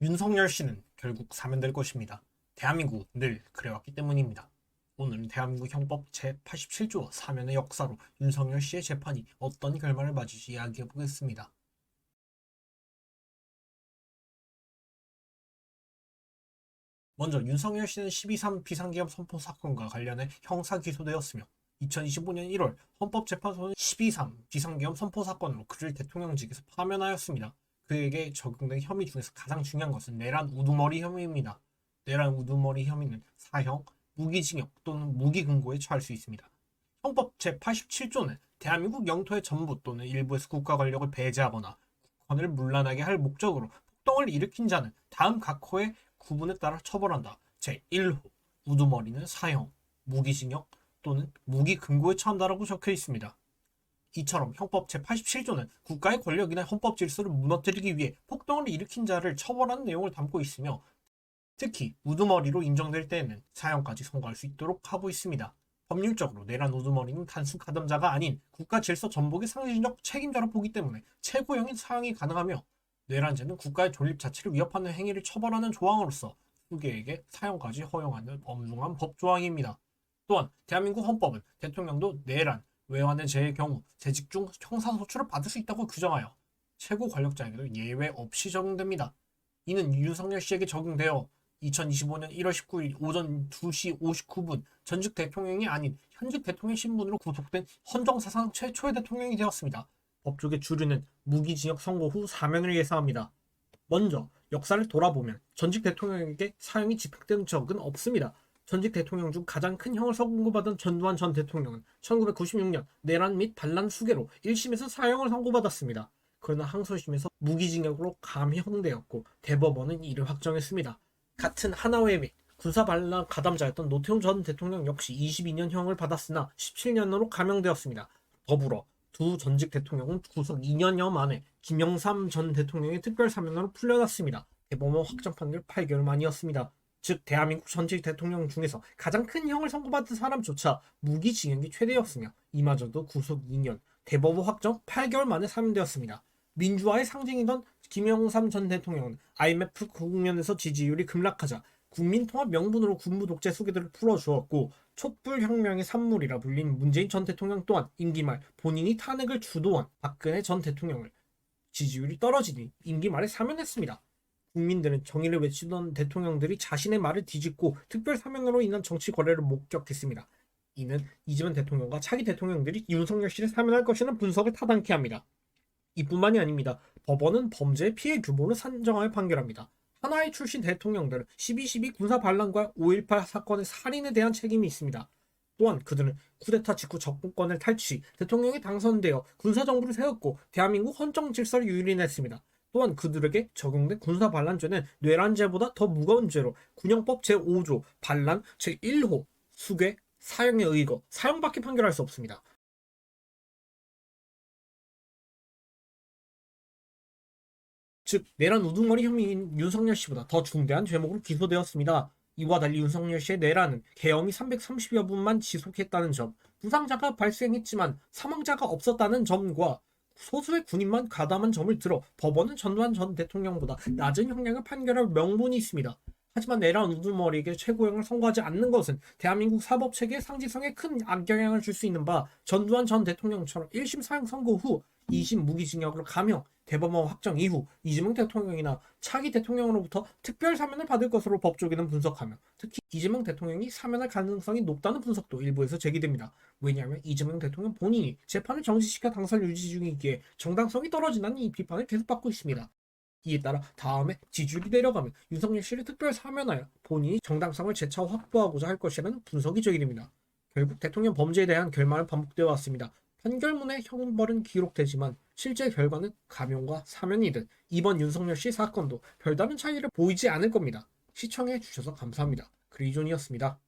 윤석열 씨는 결국 사면될 것입니다. 대한민국은 늘 그래왔기 때문입니다. 오늘은 대한민국 형법 제87조 사면의 역사로 윤석열 씨의 재판이 어떤 결말을 맞을지 이야기해 보겠습니다. 먼저 윤석열 씨는 12.3 비상계엄 선포 사건과 관련해 형사 기소되었으며 2025년 1월 헌법재판소는 12.3 비상계엄 선포 사건으로 그를 대통령직에서 파면하였습니다. 그에게 적용된 혐의 중에서 가장 중요한 것은 내란 우두머리 혐의입니다. 내란 우두머리 혐의는 사형, 무기징역 또는 무기금고에 처할 수 있습니다. 헌법 제87조는 대한민국 영토의 전부 또는 일부에서 국가 권력을 배제하거나 국권을 문란하게 할 목적으로 폭동을 일으킨 자는 다음 각 호의 구분에 따라 처벌한다. 제1호 우두머리는 사형, 무기징역 또는 무기금고에 처한다라고 적혀 있습니다. 이처럼 형법 제87조는 국가의 권력이나 헌법 질서를 무너뜨리기 위해 폭동을 일으킨 자를 처벌하는 내용을 담고 있으며 특히 우두머리로 인정될 때에는 사형까지 선고할 수 있도록 하고 있습니다. 법률적으로 내란 우두머리는 단순 가담자가 아닌 국가 질서 전복의 상징적 책임자로 보기 때문에 최고형인 사형이 가능하며 내란죄는 국가의 존립 자체를 위협하는 행위를 처벌하는 조항으로서 후계에게 사형까지 허용하는 엄중한 법조항입니다. 또한 대한민국 헌법은 대통령도 내란, 외환의 재해의 경우 재직 중 형사소추를 받을 수 있다고 규정하여 최고 권력자에게도 예외 없이 적용됩니다. 이는 윤석열 씨에게 적용되어 2025년 1월 19일 오전 2시 59분 전직 대통령이 아닌 현직 대통령 신분으로 구속된 헌정사상 최초의 대통령이 되었습니다. 법조계 주류는 무기징역 선고 후 사면을 예상합니다. 먼저 역사를 돌아보면 전직 대통령에게 사형이 집행된 적은 없습니다. 전직 대통령 중 가장 큰 형을 선고받은 전두환 전 대통령은 1996년 내란 및 반란 수괴로 1심에서 사형을 선고받았습니다. 그러나 항소심에서 무기징역으로 감형되었고 대법원은 이를 확정했습니다. 같은 하나회 및 군사반란 가담자였던 노태우 전 대통령 역시 22년형을 받았으나 17년으로 감형되었습니다. 더불어 두 전직 대통령은 구속 2년여 만에 김영삼 전 대통령의 특별사면으로 풀려났습니다. 대법원 확정 판결 8개월 만이었습니다. 즉 대한민국 전직 대통령 중에서 가장 큰 형을 선고받은 사람조차 무기징역이 최대였으며 이마저도 구속 2년, 대법원 확정 8개월 만에 사면되었습니다. 민주화의 상징이던 김영삼 전 대통령은 IMF 국면에서 지지율이 급락하자 국민통합 명분으로 군부 독재 수괴들을 풀어주었고 촛불혁명의 산물이라 불린 문재인 전 대통령 또한 임기 말 본인이 탄핵을 주도한 박근혜 전 대통령을 지지율이 떨어지니 임기 말에 사면했습니다. 국민들은 정의를 외치던 대통령들이 자신의 말을 뒤집고 특별사면으로 인한 정치 거래를 목격했습니다. 이는 이재명 대통령과 차기 대통령들이 윤석열 씨를 사면할 것이라는 분석을 타당케 합니다. 이뿐만이 아닙니다. 법원은 범죄의 피해 규모를 산정하여 판결합니다. 하나의 출신 대통령들은 12.12 군사 반란과 5.18 사건의 살인에 대한 책임이 있습니다. 또한 그들은 쿠데타 직후 정권을 탈취, 대통령이 당선되어 군사정부를 세웠고 대한민국 헌정 질서를 유린했습니다. 또한 그들에게 적용된 군사 반란죄는 뇌란죄보다 더 무거운 죄로 군형법 제5조 반란 제1호 수괴 사형에 의거 사형밖에 판결할 수 없습니다. 즉 내란 우두머리 혐의인 윤석열 씨보다 더 중대한 죄목으로 기소되었습니다. 이와 달리 윤석열 씨의 내란은 계엄이 330여 분만 지속했다는 점, 부상자가 발생했지만 사망자가 없었다는 점과 소수의 군인만 가담한 점을 들어 법원은 전두환 전 대통령보다 낮은 형량을 판결할 명분이 있습니다. 하지만 내란 우두머리에게 최고형을 선고하지 않는 것은 대한민국 사법체계의 상징성에 큰 악영향을 줄 수 있는 바 전두환 전 대통령처럼 1심 사형 선고 후 2심 무기징역으로 감형, 대법원 확정 이후 이재명 대통령이나 차기 대통령으로부터 특별 사면을 받을 것으로 법조계는 분석하며 특히 이재명 대통령이 사면할 가능성이 높다는 분석도 일부에서 제기됩니다. 왜냐하면 이재명 대통령 본인이 재판을 정지시켜 당선 유지 중이기에 정당성이 떨어진다는 이 비판을 계속받고 있습니다. 이에 따라 다음에 지지율이 내려가면 윤석열 씨를 특별 사면하여 본인이 정당성을 재차 확보하고자 할 것이라는 분석이 제기됩니다. 결국 대통령 범죄에 대한 결말은 반복되어 왔습니다. 판결문에 형벌은 기록되지만 실제 결과는 감형과 사면이든 이번 윤석열 씨 사건도 별다른 차이를 보이지 않을 겁니다. 시청해 주셔서 감사합니다. 그리존이었습니다.